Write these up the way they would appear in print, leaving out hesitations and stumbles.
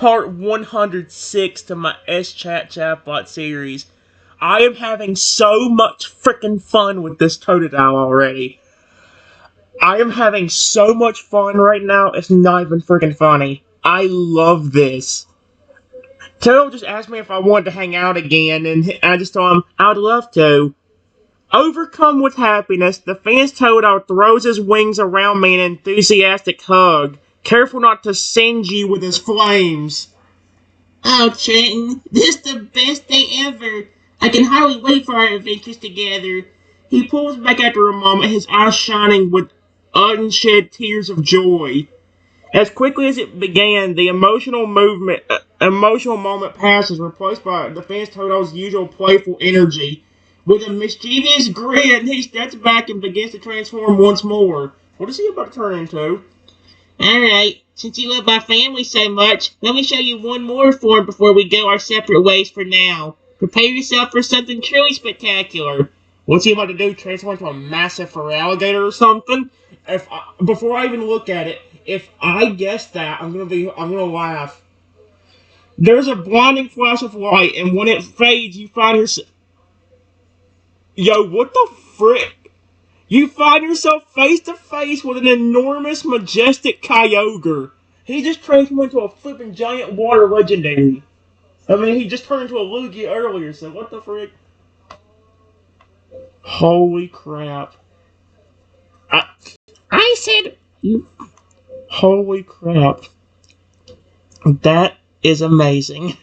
part 106 to my SChat chatbot series. I am having so much freaking fun with this Totodile already. I am having so much fun right now, it's not even freaking funny. I love this. Toto just asked me if I wanted to hang out again, and I just told him I'd love to. Overcome with happiness, the fence Totodile throws his wings around me in an enthusiastic hug, careful not to singe you with his flames. Oh, Trenton, this is the best day ever. I can hardly wait for our adventures together. He pulls back after a moment, his eyes shining with unshed tears of joy. As quickly as it began, the emotional moment passes, replaced by the fence Totodile's usual playful energy. With a mischievous grin, he steps back and begins to transform once more. What is he about to turn into? Alright, since you love my family so much, let me show you one more form before we go our separate ways for now. Prepare yourself for something truly spectacular. What's he about to do? Transform into a massive fur alligator or something? Before I even look at it, if I guess that, I'm gonna laugh. There's a blinding flash of light, and when it fades, you find yourself. Yo, what the frick? You find yourself face to face with an enormous, majestic Kyogre. He just transformed into a flippin' giant water legendary. I mean, he just turned into a Lugia earlier, so what the frick? Holy crap. I said... Holy crap. That is amazing.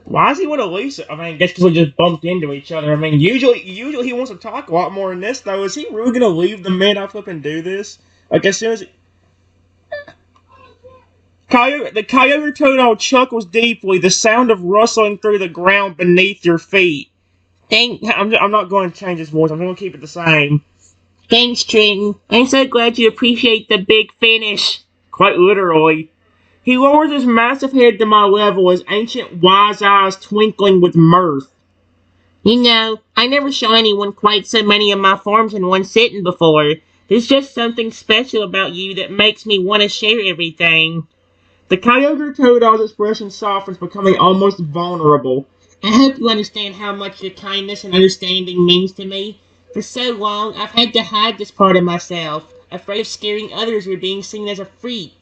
Why does he want to Lisa? I mean, I guess because we just bumped into each other. I mean, usually he wants to talk a lot more in this, though. Is he really going to leave the minute I flippin' do this? Like, as soon as... The Kyogre Totodile chuckles deeply, the sound of rustling through the ground beneath your feet. I'm not going to change his voice. I'm going to keep it the same. Thanks, Trenton. I'm so glad you appreciate the big finish. Quite literally. He lowers his massive head to my level, his ancient wise eyes twinkling with mirth. You know, I never saw anyone quite so many of my forms in one sitting before. There's just something special about you that makes me want to share everything. The Kyogre Totodile's expression softens, becoming almost vulnerable. I hope you understand how much your kindness and understanding means to me. For so long, I've had to hide this part of myself, afraid of scaring others or being seen as a freak.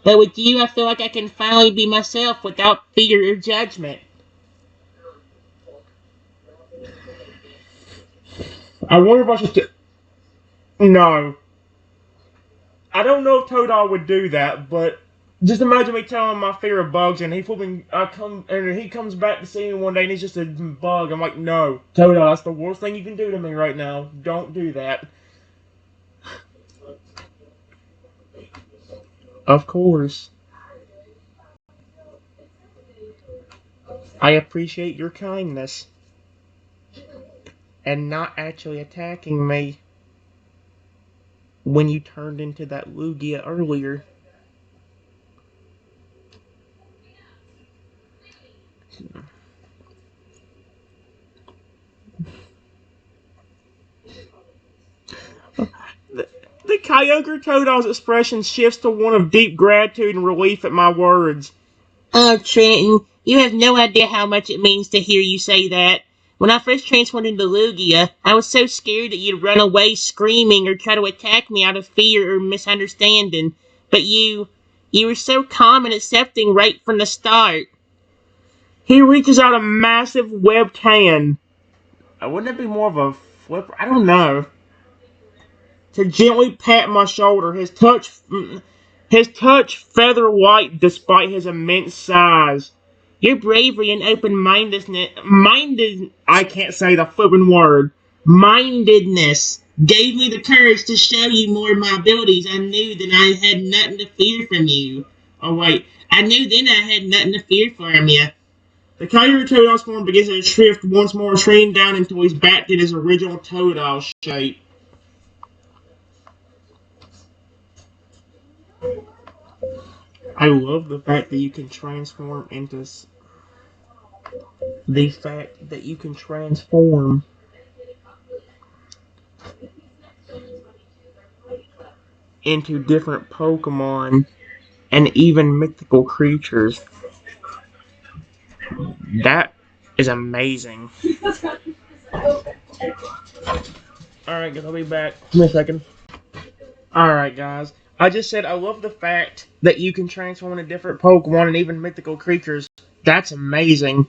But with you, I feel like I can finally be myself without fear or judgment. I wonder if I should... No. I don't know if Totodile would do that, but... Just imagine me telling him my fear of bugs, and he comes back to see me one day, and he's just a bug. I'm like, no, Totodile, that's the worst thing you can do to me right now. Don't do that. Of course. I appreciate your kindness. And not actually attacking me when you turned into that Lugia earlier. The Kyogre Totodile's expression shifts to one of deep gratitude and relief at my words. Oh, Trenton, you have no idea how much it means to hear you say that. When I first transformed into Lugia, I was so scared that you'd run away screaming or try to attack me out of fear or misunderstanding. But you were so calm and accepting right from the start. He reaches out a massive webbed hand. Wouldn't it be more of a flipper? I don't know. To gently pat my shoulder, his touch feather light despite his immense size. Your bravery and open-mindedness, I can't say the flipping word. Mindedness gave me the courage to show you more of my abilities. I knew that I had nothing to fear from you. Oh wait, I knew then I had nothing to fear from you. The Kyogre Totodile's form begins to shift once more, shrinking down until he's back in his original Totodile shape. I love the fact that you can transform into... The fact that you can transform into different Pokemon and even mythical creatures. That is amazing. Alright, guys, I'll be back. Give me a second. Alright, guys. I just said I love the fact that you can transform into different Pokemon and even mythical creatures. That's amazing.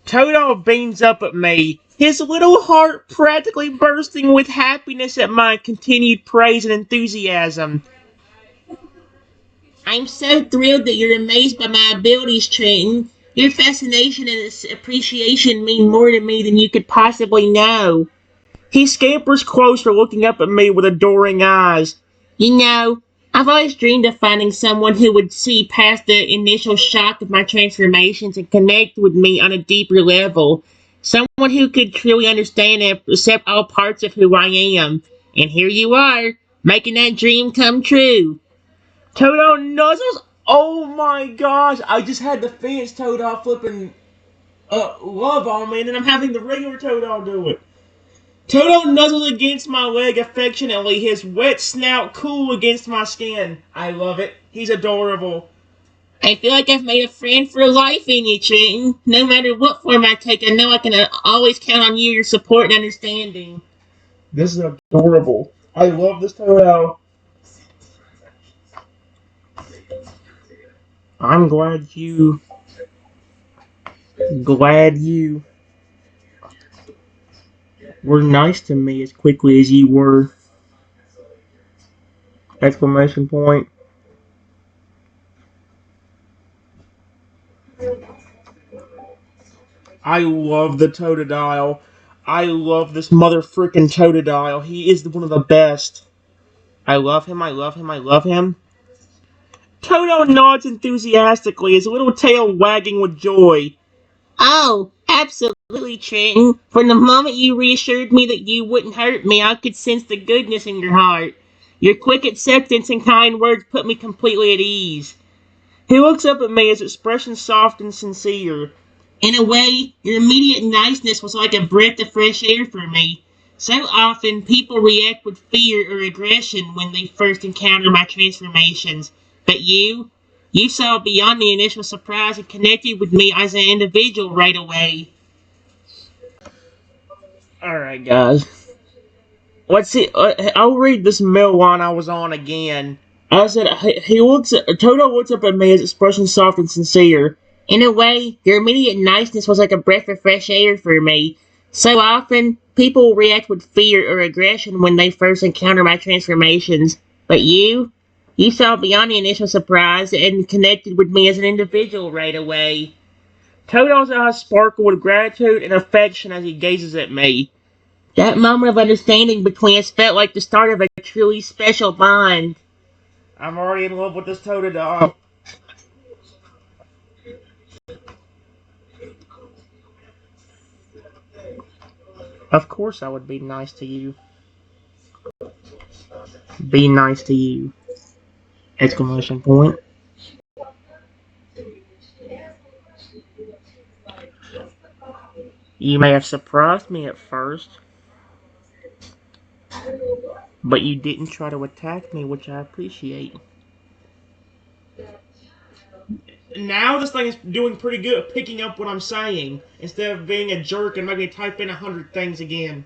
Totodile beams up at me, his little heart practically bursting with happiness at my continued praise and enthusiasm. I'm so thrilled that you're amazed by my abilities, Trenton. Your fascination and appreciation mean more to me than you could possibly know. He scampers closer, looking up at me with adoring eyes. You know, I've always dreamed of finding someone who would see past the initial shock of my transformations and connect with me on a deeper level. Someone who could truly understand and accept all parts of who I am. And here you are, making that dream come true. Totodile nuzzles? Oh my gosh, I just had the Phoenix Totodile flipping love on me, and then I'm having the regular Totodile do it. Totodile nuzzles against my leg affectionately, his wet snout cool against my skin. I love it. He's adorable. I feel like I've made a friend for life in you, Trenton. No matter what form I take, I know I can always count on you, your support and understanding. This is adorable. I love this Totodile. I'm glad you were nice to me as quickly as you were. Exclamation point. I love the Totodile. I love this mother frickin' Totodile. He is one of the best. I love him, I love him, I love him. Toto nods enthusiastically, his little tail wagging with joy. Oh, absolutely, Trenton. From the moment you reassured me that you wouldn't hurt me, I could sense the goodness in your heart. Your quick acceptance and kind words put me completely at ease. He looks up at me, his expression soft and sincere. In a way, your immediate niceness was like a breath of fresh air for me. So often, people react with fear or aggression when they first encounter my transformations. But you saw beyond the initial surprise and connected with me as an individual right away. Alright, guys. Let's see. I'll read this middle line I was on again. I said, Toto looks up at me, his expression soft and sincere. In a way, your immediate niceness was like a breath of fresh air for me. So often, people react with fear or aggression when they first encounter my transformations. But you saw beyond the initial surprise and connected with me as an individual right away. Toto's eyes sparkle with gratitude and affection as he gazes at me. That moment of understanding between us felt like the start of a truly special bond. I'm already in love with this Totodile. Of course I would be nice to you. Be nice to you. Exclamation point. You may have surprised me at first, but you didn't try to attack me, which I appreciate. Now this thing is doing pretty good at picking up what I'm saying, instead of being a jerk and making me type in 100 things again.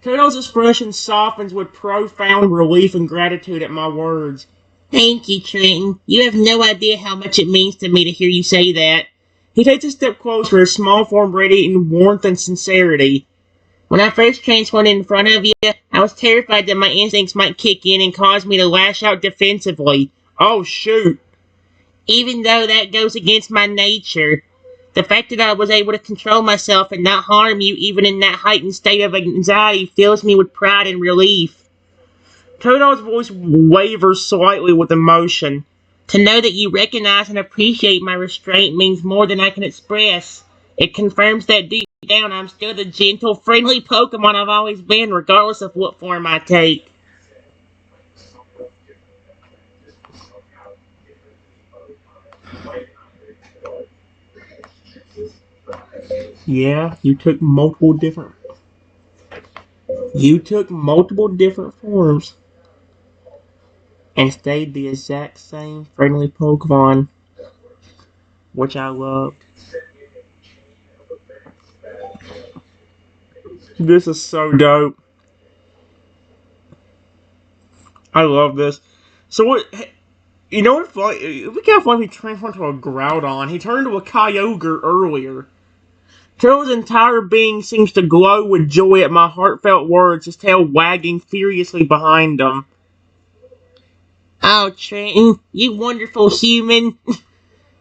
Toto's expression softens with profound relief and gratitude at my words. Thank you, Trenton. You have no idea how much it means to me to hear you say that. He takes a step closer, his small form radiating warmth and sincerity. When I first transformed in front of you, I was terrified that my instincts might kick in and cause me to lash out defensively. Oh, shoot. Even though that goes against my nature. The fact that I was able to control myself and not harm you even in that heightened state of anxiety fills me with pride and relief. Toto's voice wavers slightly with emotion. To know that you recognize and appreciate my restraint means more than I can express. It confirms that deep down I'm still the gentle, friendly Pokemon I've always been, regardless of what form I take. Yeah, you took multiple different forms. and stayed the exact same friendly Pokemon, which I loved. This is so dope. I love this. So what? You know what? Look how funny he transformed into a Groudon. He turned into a Kyogre earlier. Tail's entire being seems to glow with joy at my heartfelt words, his tail wagging furiously behind him. Oh, Trenton, you wonderful human.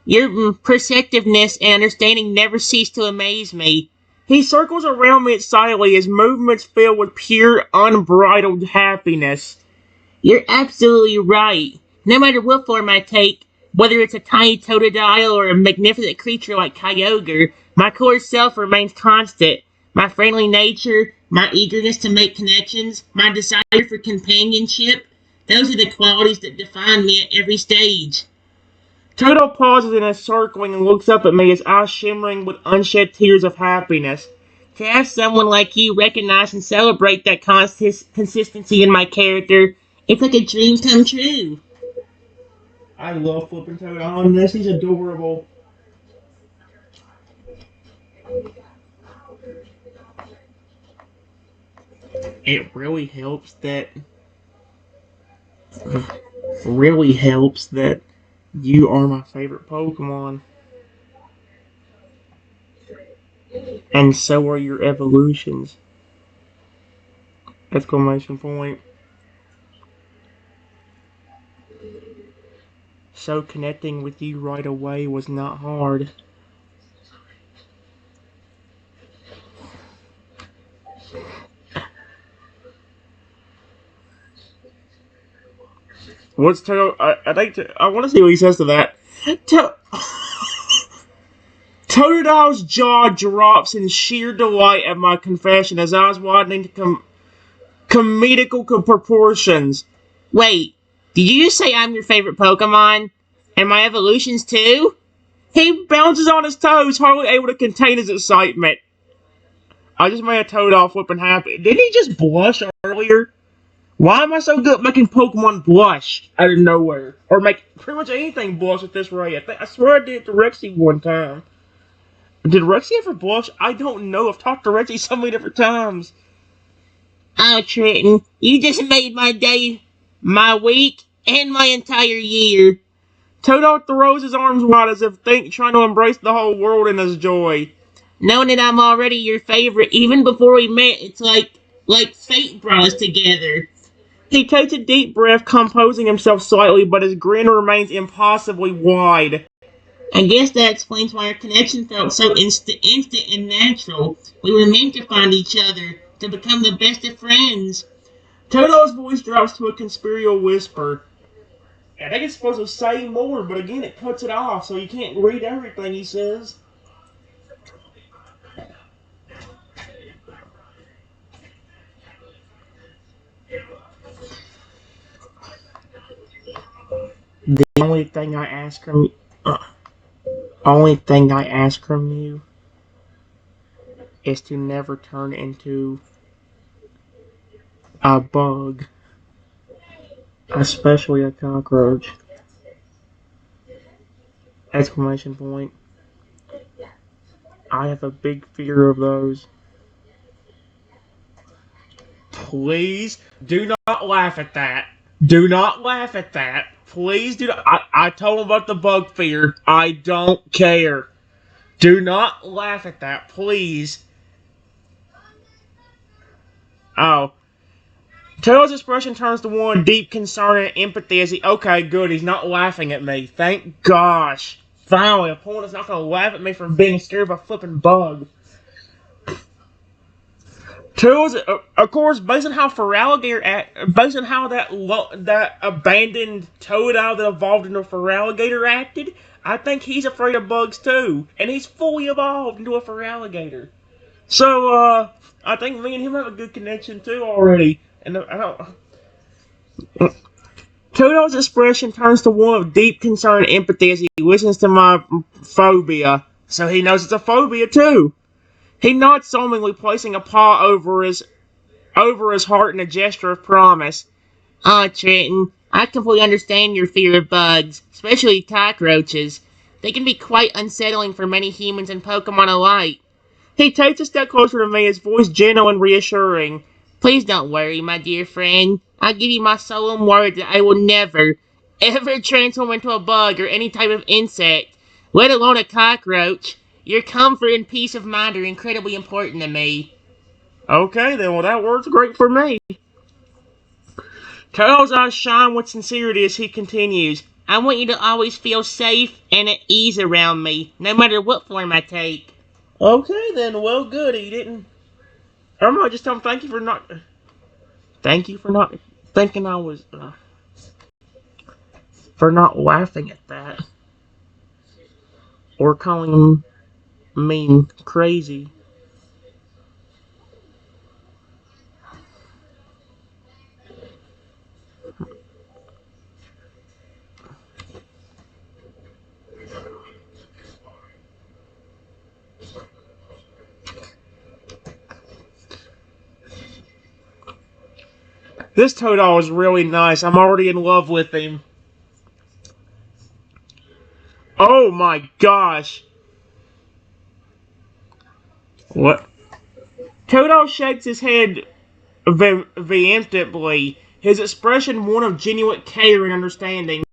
Your perceptiveness and understanding never cease to amaze me. He circles around me excitedly, his movements filled with pure, unbridled happiness. You're absolutely right. No matter what form I take, whether it's a tiny Totodile or a magnificent creature like Kyogre, my core self remains constant. My friendly nature, my eagerness to make connections, my desire for companionship, those are the qualities that define me at every stage. Toto pauses in his circling and looks up at me, his eyes shimmering with unshed tears of happiness. To have someone like you recognize and celebrate that consistency in my character, it's like a dream come true. I love flipping Toad on this. He's adorable. It really helps that you are my favorite Pokemon. And so are your evolutions. Exclamation point. So connecting with you right away was not hard. What's Toto? I want to see what he says to that. Totodile's jaw drops in sheer delight at my confession, his eyes widening to comedical proportions. Wait, did you just say I'm your favorite Pokemon? And my evolutions too? He bounces on his toes, hardly able to contain his excitement. I just made a Totodile flipping happy. Didn't he just blush earlier? Why am I so good at making Pokemon blush out of nowhere? Or make pretty much anything blush at this rate? I swear I did it to Rexy one time. Did Rexy ever blush? I don't know. I've talked to Rexy so many different times. Oh, Trenton, you just made my day, my week, and my entire year. Totodile throws his arms wide as if trying to embrace the whole world in his joy. Knowing that I'm already your favorite, even before we met, it's like fate brought us together. He takes a deep breath, composing himself slightly, but his grin remains impossibly wide. I guess that explains why our connection felt so instant and natural. We were meant to find each other, to become the best of friends. Totodile's voice drops to a conspiratorial whisper. I think it's supposed to say more, but again, it cuts it off, so you can't read everything he says. The only thing I ask from you is to never turn into a bug, especially a cockroach. Exclamation point. I have a big fear of those. Please do not laugh at that. Do not laugh at that. Please do not. I told him about the bug fear. I don't care. Do not laugh at that, please. Oh. Tails' expression turns to one of deep concern and empathy as he... Okay, good. He's not laughing at me. Thank gosh. Finally, a opponent's not going to laugh at me for being scared of a flipping bug. Tails, of course, based on how based on how that abandoned Totodile that evolved into a Feraligatr acted, I think he's afraid of bugs too, and he's fully evolved into a Feraligatr. So, I think me and him have a good connection too already. And Totodile's expression turns to one of deep concern and empathy as he listens to my phobia, so he knows it's a phobia too. He nods solemnly, placing a paw over his heart in a gesture of promise. Oh, Trenton, I completely understand your fear of bugs, especially cockroaches. They can be quite unsettling for many humans and Pokemon alike. He takes a step closer to me, his voice gentle and reassuring. Please don't worry, my dear friend. I give you my solemn word that I will never, ever transform into a bug or any type of insect, let alone a cockroach. Your comfort and peace of mind are incredibly important to me. Okay, then, well, that word's great for me. Toad's eyes shine with sincerity as he continues. I want you to always feel safe and at ease around me, no matter what form I take. Okay, then, well, good, he didn't. I'm gonna just tell him thank you for not. Thank you for not thinking I was. For not laughing at that. Or calling him mean crazy. This Totodile is really nice. I'm already in love with him. Oh my gosh. What? Totodile shakes his head vehemently, his expression one of genuine care and understanding.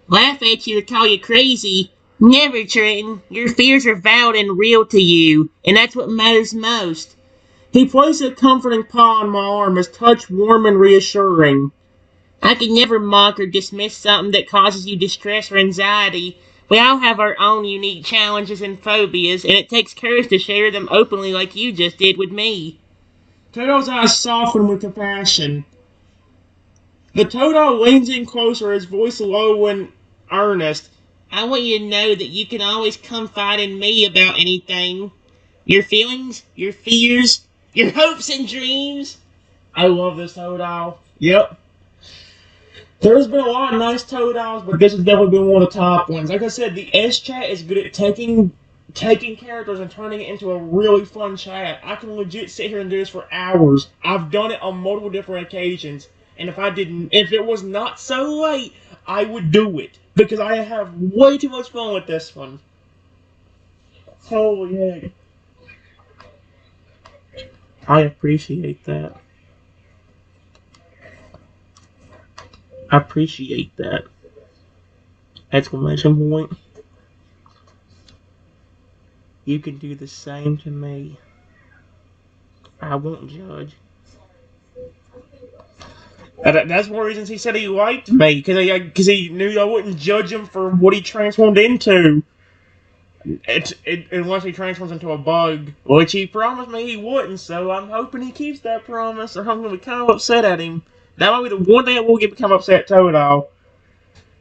Laugh at you or call you crazy? Never, Trenton. Your fears are valid and real to you, and that's what matters most. He places a comforting paw on my arm, his touch warm and reassuring. I can never mock or dismiss something that causes you distress or anxiety. We all have our own unique challenges and phobias, and it takes courage to share them openly like you just did with me. Toto's eyes soften with compassion. The Totodile leans in closer, his voice low and earnest. I want you to know that you can always confide in me about anything. Your feelings, your fears, your hopes and dreams. I love this Totodile. Yep. There's been a lot of nice Totodiles, but this has definitely been one of the top ones. Like I said, the SChat is good at taking characters and turning it into a really fun chat. I can legit sit here and do this for hours. I've done it on multiple different occasions, and if it was not so late, I would do it because I have way too much fun with this one. Holy heck! I appreciate that. I appreciate that. Exclamation point. You can do the same to me. I won't judge. That's one of the reasons he said he liked me, because he knew I wouldn't judge him for what he transformed into. Unless he transforms into a bug, which he promised me he wouldn't, so I'm hoping he keeps that promise, or I'm going to be kind of upset at him. That might be the one thing that will get become upset at Totodile.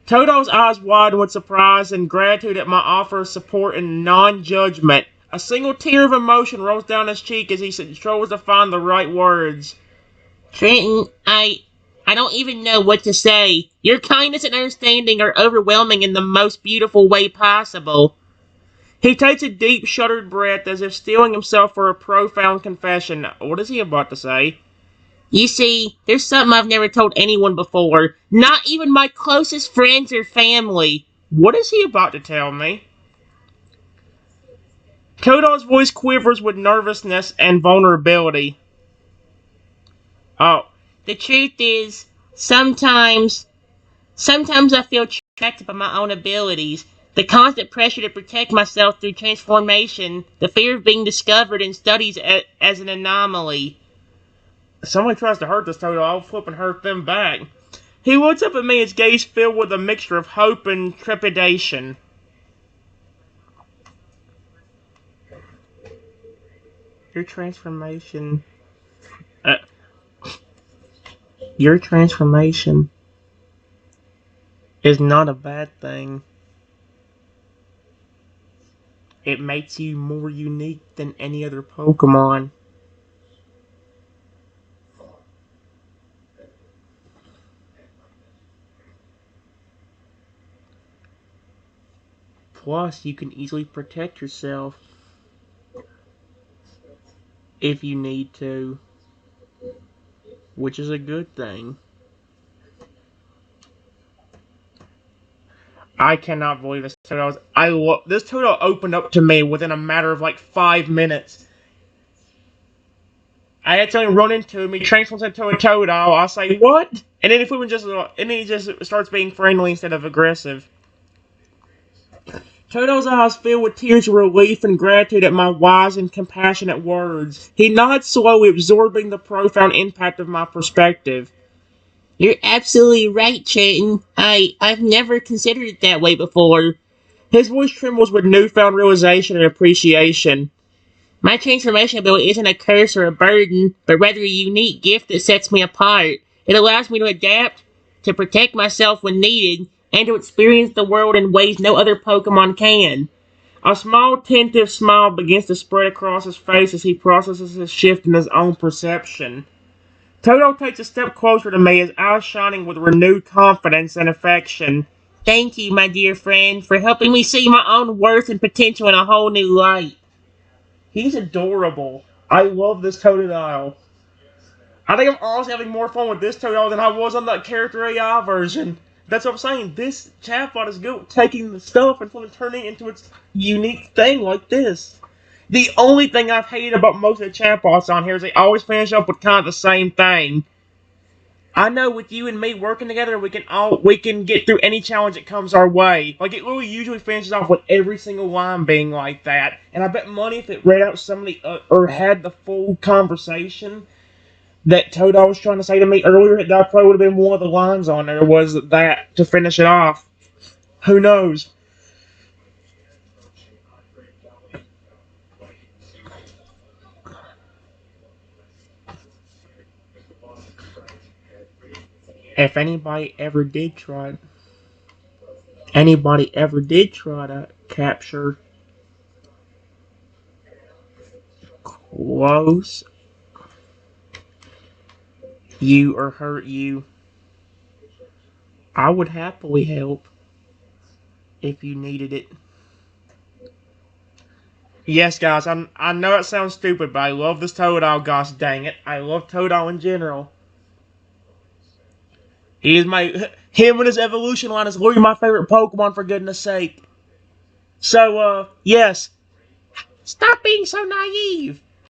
Totodile's eyes widen with surprise and gratitude at my offer of support and non-judgment. A single tear of emotion rolls down his cheek as he struggles to find the right words. Trenton, I don't even know what to say. Your kindness and understanding are overwhelming in the most beautiful way possible. He takes a deep, shuddered breath as if steeling himself for a profound confession. What is he about to say? You see, there's something I've never told anyone before. Not even my closest friends or family. What is he about to tell me? Totodile's voice quivers with nervousness and vulnerability. Oh. The truth is, sometimes I feel trapped by my own abilities. The constant pressure to protect myself through transformation, the fear of being discovered and studied as an anomaly. If somebody tries to hurt this Totodile, I'll flip and hurt them back. He looks up at me, his gaze filled with a mixture of hope and trepidation. Your transformation... Your transformation is not a bad thing. It makes you more unique than any other Pokemon. Plus, you can easily protect yourself if you need to, which is a good thing. I cannot believe this Totodile. This Totodile opened up to me within a matter of like 5 minutes. I had something run into me, transforms into a Totodile. I say what? And then he just starts being friendly instead of aggressive. Toto's eyes fill with tears of relief and gratitude at my wise and compassionate words. He nods slowly, absorbing the profound impact of my perspective. You're absolutely right, Trenton. I've never considered it that way before. His voice trembles with newfound realization and appreciation. My transformation ability isn't a curse or a burden, but rather a unique gift that sets me apart. It allows me to adapt, to protect myself when needed, and to experience the world in ways no other Pokemon can. A small, tentative smile begins to spread across his face as he processes his shift in his own perception. Toto takes a step closer to me, his eyes shining with renewed confidence and affection. Thank you, my dear friend, for helping me see my own worth and potential in a whole new light. He's adorable. I love this Totodile. I think I'm honestly having more fun with this Totodile than I was on that character AI version. That's what I'm saying. This chatbot is good at taking the stuff and turning it into its unique thing like this. The only thing I've hated about most of the chatbots on here is they always finish up with kind of the same thing. I know with you and me working together, we can get through any challenge that comes our way. Like it really usually finishes off with every single line being like that. And I bet money if it read out somebody or had the full conversation that Totodile was trying to say to me earlier, that probably would have been one of the lines on there was that to finish it off. Who knows? If anybody ever did try to capture close you or hurt you, I would happily help if you needed it. Yes, guys, I know it sounds stupid, but I love this Totodile, gosh dang it. I love Totodile in general. Him and his evolution line is literally my favorite Pokemon, for goodness sake. So, yes. Stop being so naive.